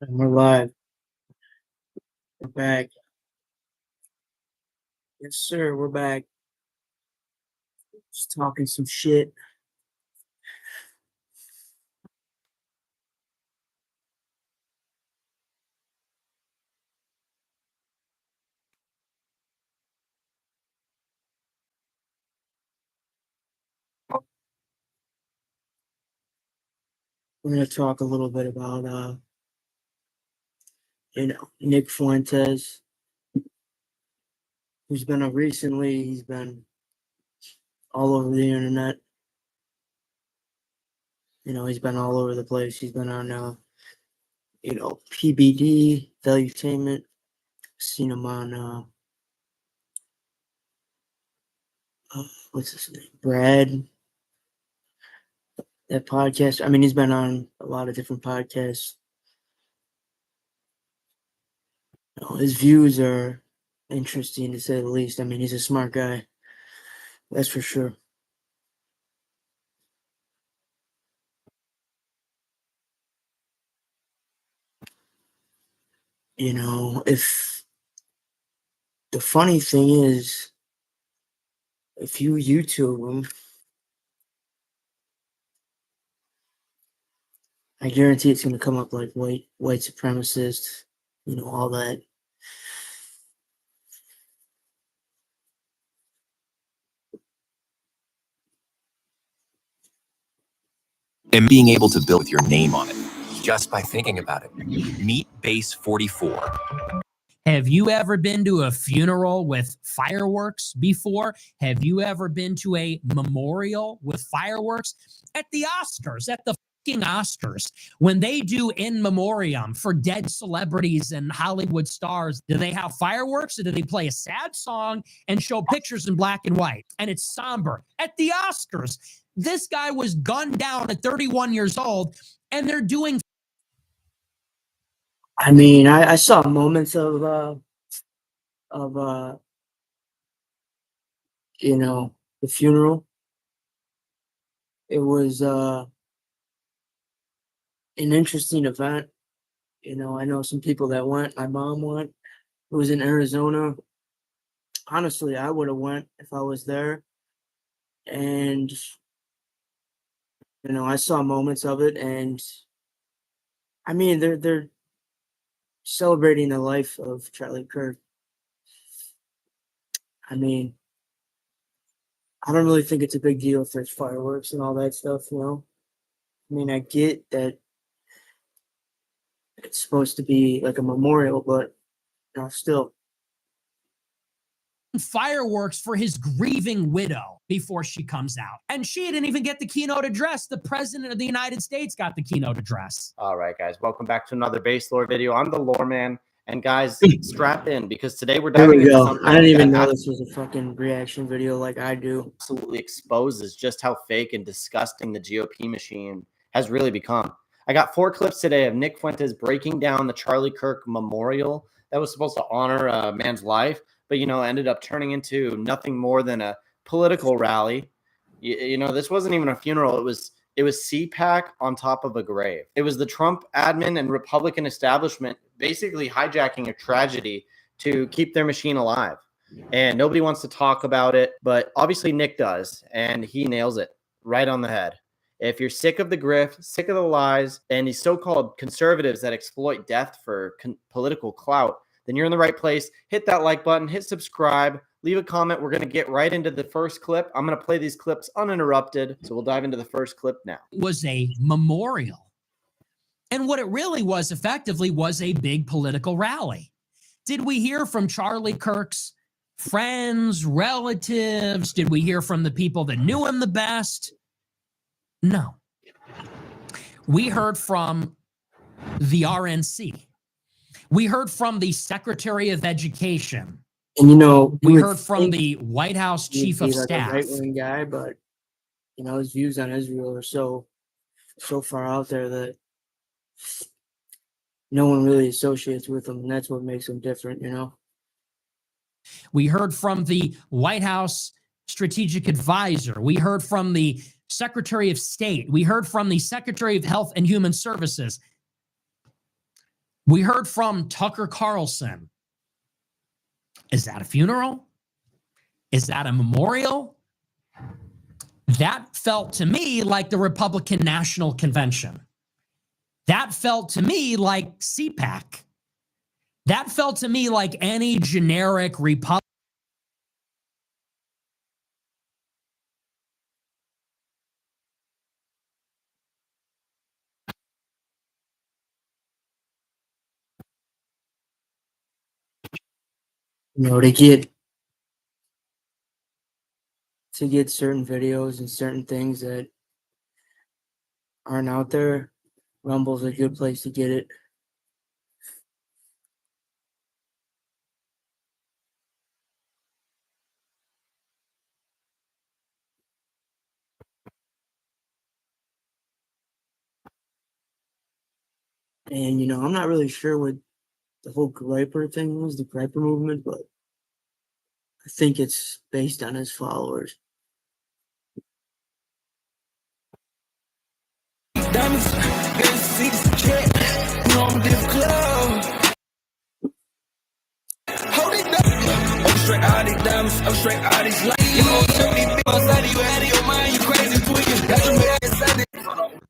And we're live. We're back. Yes, sir. We're back. Just talking some shit. We're gonna talk a little bit about Nick Fuentes, who's been recently. He's been all over the internet. He's been all over the place. He's been on PBD, Valuetainment. Seen him on what's his name? Brad. That podcast. I mean, he's been on a lot of different podcasts. His views are interesting to say the least. I mean, he's a smart guy. That's for sure. If the funny thing is, if you YouTube him, I guarantee it's going to come up like white supremacist, all that. And being able to build your name on it just by thinking about it. Meet Base 44. Have you ever been to a funeral with fireworks before? Have you ever been to a memorial with fireworks? At the Oscars, at the fucking Oscars, when they do in memoriam for dead celebrities and Hollywood stars, do they have fireworks or do they play a sad song and show pictures in black and white? And it's somber. At the Oscars, this guy was gunned down at 31 years old and they're doing. I mean, I saw moments of the funeral. It was an interesting event. I know some people that went. My mom went. It was in Arizona. Honestly, I would have went if I was there. And I saw moments of it, and I mean, they're celebrating the life of Charlie Kirk. I mean, I don't really think it's a big deal if there's fireworks and all that stuff, I mean, I get that it's supposed to be like a memorial, but still. Fireworks for his grieving widow before she comes out. And she didn't even get the keynote address. The president of the United States got the keynote address. All right, guys. Welcome back to another Base Lore video. I'm the Lore Man. And guys, strap in because today we're diving into something I didn't even know this was a fucking reaction video like I do. Absolutely exposes just how fake and disgusting the GOP machine has really become. I got 4 clips today of Nick Fuentes breaking down the Charlie Kirk memorial that was supposed to honor a man's life, but, ended up turning into nothing more than a political rally. This wasn't even a funeral. It was CPAC on top of a grave. It was the Trump admin and Republican establishment basically hijacking a tragedy to keep their machine alive. And nobody wants to talk about it, but obviously Nick does, and he nails it right on the head. If you're sick of the grift, sick of the lies, and these so-called conservatives that exploit death for political clout, then you're in the right place. Hit that like button, hit subscribe, leave a comment. We're going to get right into the first clip. I'm going to play these clips uninterrupted, so we'll dive into the first clip now. It was a memorial. And what it really was effectively was a big political rally. Did we hear from Charlie Kirk's friends, relatives? Did we hear from the people that knew him the best? No. We heard from the RNC. We heard from the Secretary of Education. And we heard from the White House Chief of Staff. A right-wing guy, but his views on Israel are so far out there that no one really associates with him, and that's what makes him different. We heard from the White House Strategic Advisor. We heard from the Secretary of State. We heard from the Secretary of Health and Human Services. We heard from Tucker Carlson. Is that a funeral? Is that a memorial? That felt to me like the Republican National Convention. That felt to me like CPAC. That felt to me like any generic Republican. You know, to get certain videos and certain things that aren't out there, Rumble's a good place to get it. And, you know, I'm not really sure what the whole Griper thing was, the Griper movement, but I think it's based on his followers.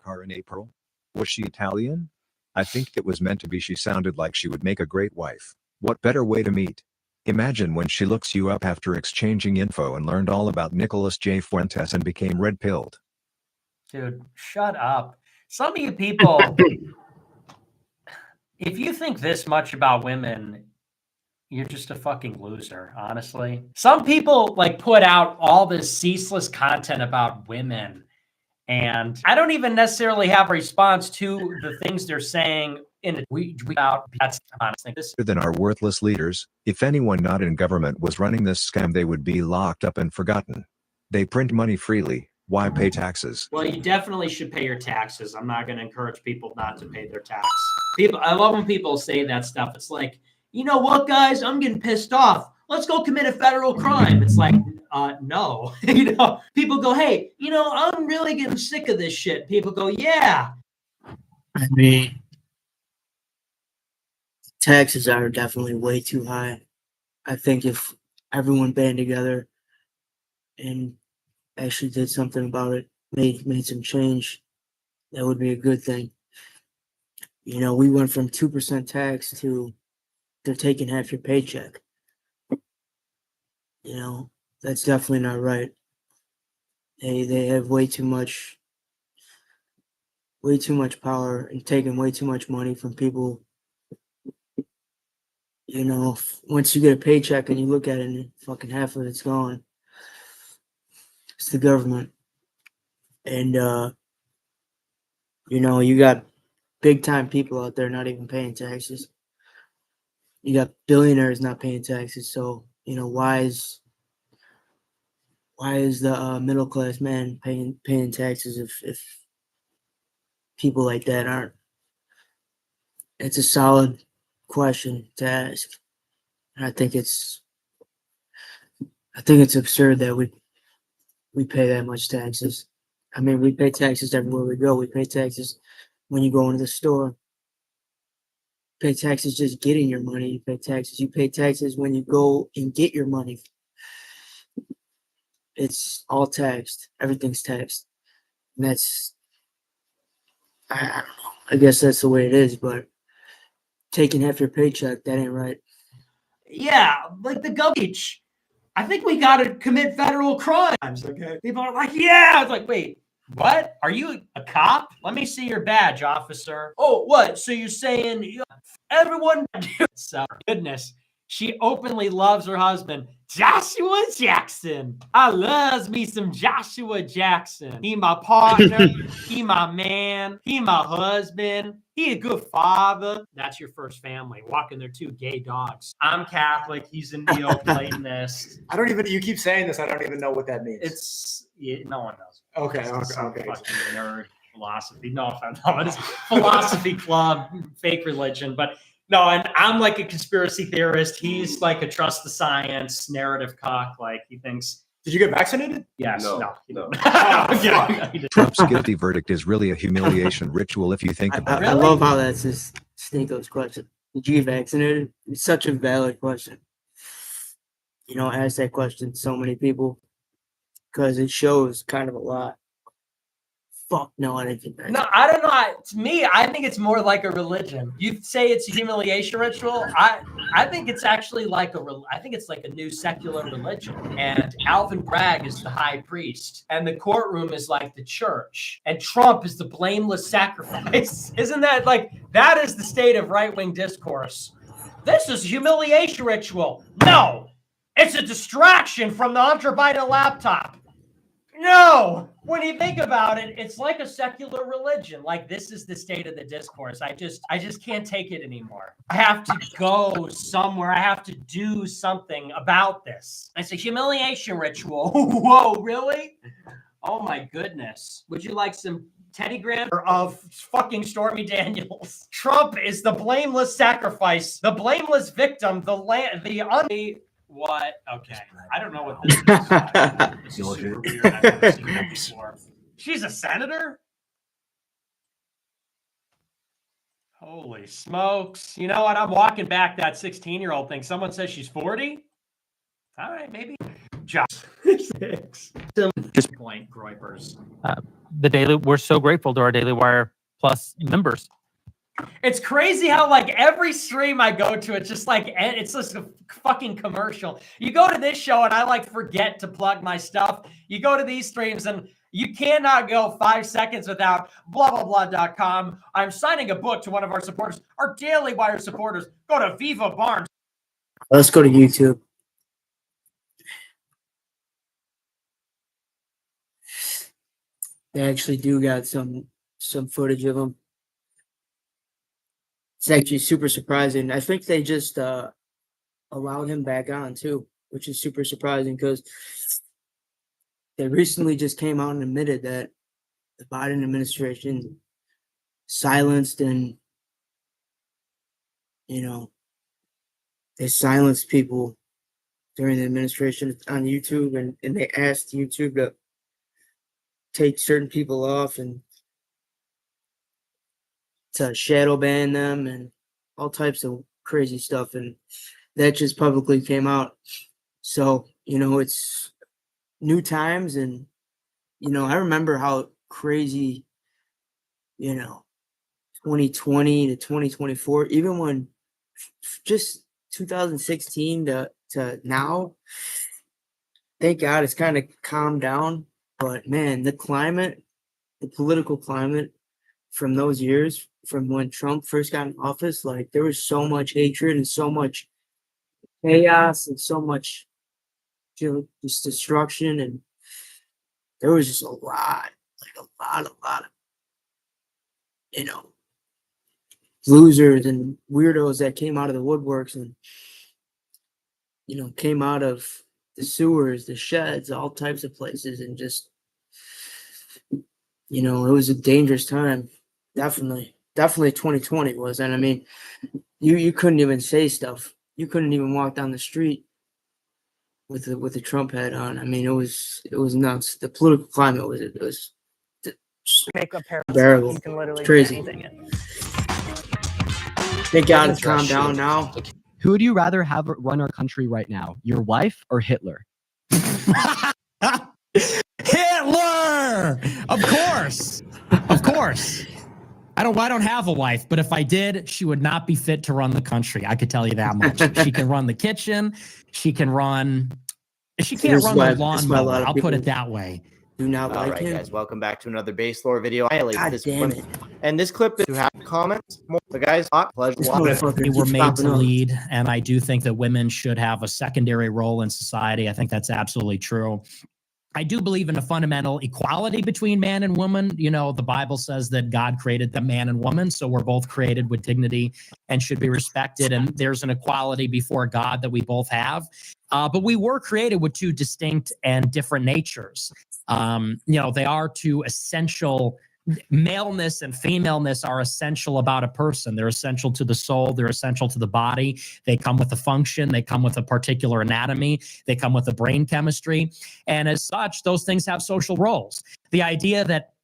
Car in April? Was she Italian? I think it was meant to be. She sounded like she would make a great wife. What better way to meet? Imagine when she looks you up after exchanging info and learned all about Nicholas J. Fuentes and became red-pilled. Dude, shut up. Some of you people, if you think this much about women, you're just a fucking loser, honestly. Some people like put out all this ceaseless content about women, and I don't even necessarily have a response to the things they're saying in we about. That's honestly this. Than our worthless leaders, if anyone not in government was running this scam, they would be locked up and forgotten. They print money freely. Why pay taxes? Well, you definitely should pay your taxes. I'm not going to encourage people not to pay their tax. People, I love when people say that stuff. It's like, you know what, guys? I'm getting pissed off. Let's go commit a federal crime. It's like, no. You know, people go, hey, you know, I'm really getting sick of this shit. People go, yeah. I mean, taxes are definitely way too high. I think if everyone band together and actually did something about it, made some change, that would be a good thing. You know, we went from 2% tax to they're taking half your paycheck. You know, that's definitely not right. They have way too much power and taking way too much money from people. You know, once you get a paycheck and you look at it and fucking half of it's gone. It's the government. And you know, you got big time people out there not even paying taxes. You got billionaires not paying taxes. So, you know, why is the middle class man paying taxes if people like that aren't? It's a solid question to ask. And I think it's absurd that we pay that much taxes. I mean, we pay taxes everywhere we go. We pay taxes when you go into the store. You pay taxes just getting your money. You pay taxes. You pay taxes when you go and get your money. It's all taxed. Everything's taxed. And that's, I don't know. I guess that's the way it is, but taking half your paycheck, that ain't right. Yeah, like the government. I think we got to commit federal crimes. Okay. People are like, yeah. It's like, wait, what? Are you a cop? Let me see your badge, officer. Oh, what? So you're saying everyone? So, goodness, she openly loves her husband, Joshua Jackson. I loves me some Joshua Jackson. He my partner. He my man. He my husband. He a good father. That's your first family. Walking their two gay dogs. I'm Catholic. He's a Neoplatonist. I don't even. You keep saying this. I don't even know what that means. It's no one knows. Okay. It's some Okay. fucking nerd philosophy. No offense. No, it's philosophy club, fake religion. But no, and I'm like a conspiracy theorist. He's like a trust the science narrative cock. Like he thinks. Did you get vaccinated? Yes. No. No. Oh, Trump's guilty verdict is really a humiliation ritual if you think about I it. love how that's his Sneako's question. Did you get vaccinated? It's such a valid question. You know, ask that question to so many people because it shows kind of a lot. Fuck no, I didn't get vaccinated. No, I don't know. To me, I think it's more like a religion. You say it's a humiliation ritual. I think it's actually like I think it's like a new secular religion. And Alvin Bragg is the high priest, and the courtroom is like the church, and Trump is the blameless sacrifice. Isn't that like that is the state of right-wing discourse? This is a humiliation ritual. No, it's a distraction from the Hunter Biden laptop. No, when you think about it, it's like a secular religion. Like this is the state of the discourse. I just can't take it anymore. I have to go somewhere. I have to do something about this. It's a humiliation ritual. Whoa, really? Oh my goodness. Would you like some Teddy Graham of fucking Stormy Daniels? Trump is the blameless sacrifice, the blameless victim, what? Okay. I don't know what this is. This is super weird. I've never seen that before. She's a senator? Holy smokes. You know what? I'm walking back that 16-year-old thing. Someone says she's 40? All right, maybe. Just 6. Just point, Groypers. We're so grateful to our Daily Wire Plus members. It's crazy how like every stream I go to, it's just a fucking commercial. You go to this show and I like forget to plug my stuff. You go to these streams and you cannot go 5 seconds without blah, blah, blah.com. I'm signing a book to one of our supporters, our Daily Wire supporters. Go to Viva Barnes. Let's go to YouTube. They actually do got some footage of him. It's actually super surprising. I think they just allowed him back on too, which is super surprising because they recently just came out and admitted that the Biden administration silenced and, you know, they silenced people during the administration on YouTube and they asked YouTube to take certain people off and to shadow ban them and all types of crazy stuff. And that just publicly came out. So, you know, it's new times. And, you know, I remember how crazy, you know, 2020 to 2024, even when just 2016 to now, thank God it's kind of calmed down. But man, the political climate from those years, from when Trump first got in office, like there was so much hatred and so much chaos and so much just destruction, and there was just a lot of, you know, losers and weirdos that came out of the woodworks and, you know, came out of the sewers, the sheds, all types of places, and just, you know, it was a dangerous time. Definitely 2020 was. And I mean, you couldn't even say stuff. You couldn't even walk down the street with the Trump hat on. I mean, it was nuts. The political climate was Make a pair unbearable. You can literally Crazy. do anything in. Thank God it's calmed down now. Who would you rather have run our country right now, your wife or Hitler? Hitler! Of course. Of course. I don't have a wife, but if I did, she would not be fit to run the country. I could tell you that much. She can run the kitchen. She can't run This the is why a lawnmower. lot of I'll put people it that way. do not All like right, him. guys, welcome back to another Base Lore video. I highlight God this damn clip. it. And this clip, if you have comments, the guys, pleasure This watching. motherfucker We were keeps made popping to up. lead, and I do think that women should have a secondary role in society. I think that's absolutely true. I do believe in a fundamental equality between man and woman. You know, the Bible says that God created the man and woman, so we're both created with dignity and should be respected. And there's an equality before God that we both have. But we were created with two distinct and different natures. You know, they are two essential. Maleness and femaleness are essential about a person. They're essential to the soul. They're essential to the body. They come with a function. They come with a particular anatomy. They come with a brain chemistry. And as such, those things have social roles. The idea that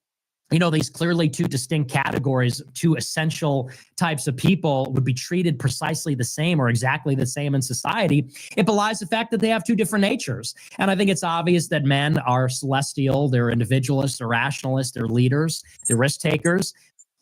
these clearly two distinct categories, two essential types of people would be treated precisely the same or exactly the same in society, it belies the fact that they have two different natures. And I think it's obvious that men are celestial, they're individualists, they're rationalists, they're leaders, they're risk takers.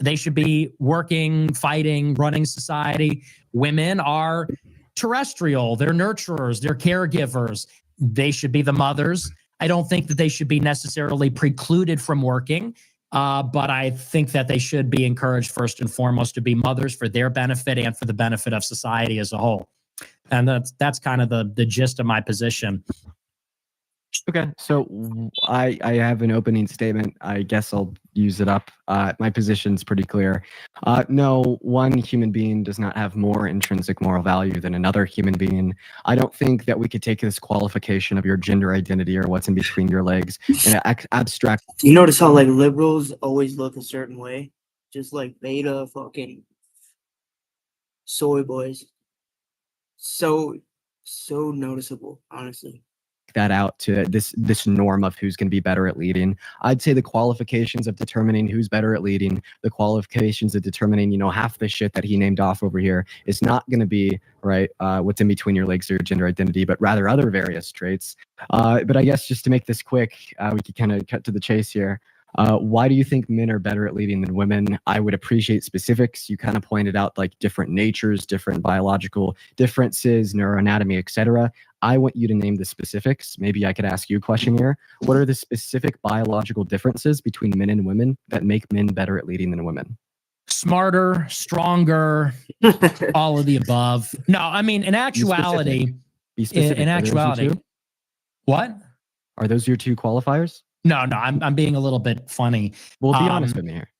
They should be working, fighting, running society. Women are terrestrial, they're nurturers, they're caregivers. They should be the mothers. I don't think that they should be necessarily precluded from working. But I think that they should be encouraged first and foremost to be mothers for their benefit and for the benefit of society as a whole. And that's kind of the gist of my position. Okay, so I have an opening statement. I guess I'll use it up. My position's pretty clear. No, one human being does not have more intrinsic moral value than another human being. I don't think that we could take this qualification of your gender identity or what's in between your legs and abstract. You notice how like liberals always look a certain way, just like beta fucking soy boys. So noticeable, honestly. That out to this norm of who's going to be better at leading. I'd say the qualifications of determining who's better at leading, the qualifications of determining, half the shit that he named off over here is not going to be right what's in between your legs or your gender identity, but rather other various traits. But I guess just to make this quick, we could kind of cut to the chase here. Why do you think men are better at leading than women? I would appreciate specifics. You kind of pointed out like different natures, different biological differences, neuroanatomy, etc. I want you to name the specifics. Maybe I could ask you a question here. What are the specific biological differences between men and women that make men better at leading than women? Smarter, stronger, all of the above. No, I mean, in actuality, Be specific. in Are those your actuality, two? what? Are those your two qualifiers? No, I'm being a little bit funny. Well, be honest with me here.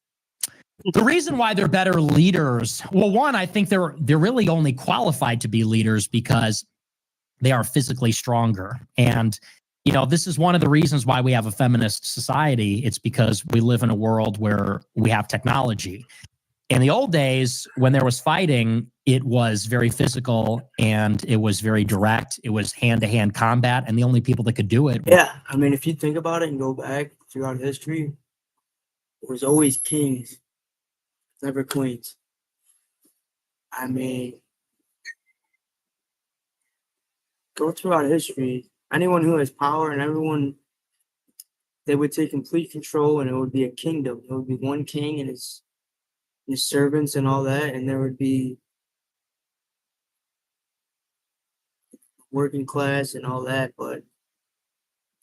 The reason why they're better leaders, well, one, I think they're really only qualified to be leaders because they are physically stronger. And, this is one of the reasons why we have a feminist society. It's because we live in a world where we have technology. In the old days, when there was fighting, it was very physical and it was very direct. It was hand-to-hand combat, and the only people that could do it. Yeah, I mean, if you think about it and go back throughout history, it was always kings, never queens. I mean, go throughout history, anyone who has power and everyone, they would take complete control, and it would be a kingdom. It would be one king and his servants and all that, and there would be working class and all that, but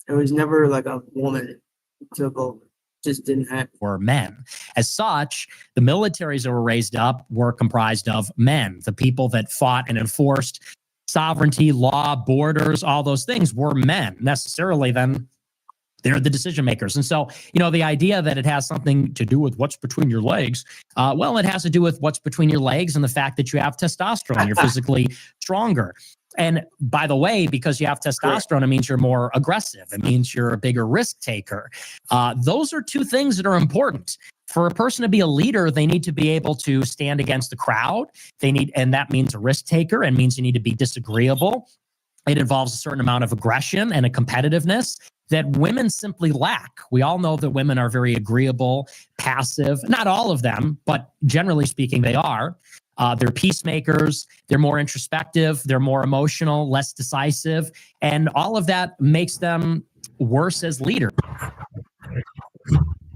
it was never like a woman who took over. Just didn't happen. Were men. As such, the militaries that were raised up were comprised of men. The people that fought and enforced sovereignty, law, borders, all those things were men. Necessarily, then they're the decision makers. And so, the idea that it has something to do with what's between your legs, well, it has to do with what's between your legs and the fact that you have testosterone. You're physically stronger. And by the way, because you have testosterone, it means you're more aggressive. It means you're a bigger risk taker. Those are two things that are important. For a person to be a leader, they need to be able to stand against the crowd. And that means a risk taker, and means you need to be disagreeable. It involves a certain amount of aggression and a competitiveness that women simply lack. We all know that women are very agreeable, passive. Not all of them, but generally speaking, they are. They're peacemakers. They're more introspective. They're more emotional, less decisive. And all of that makes them worse as leaders.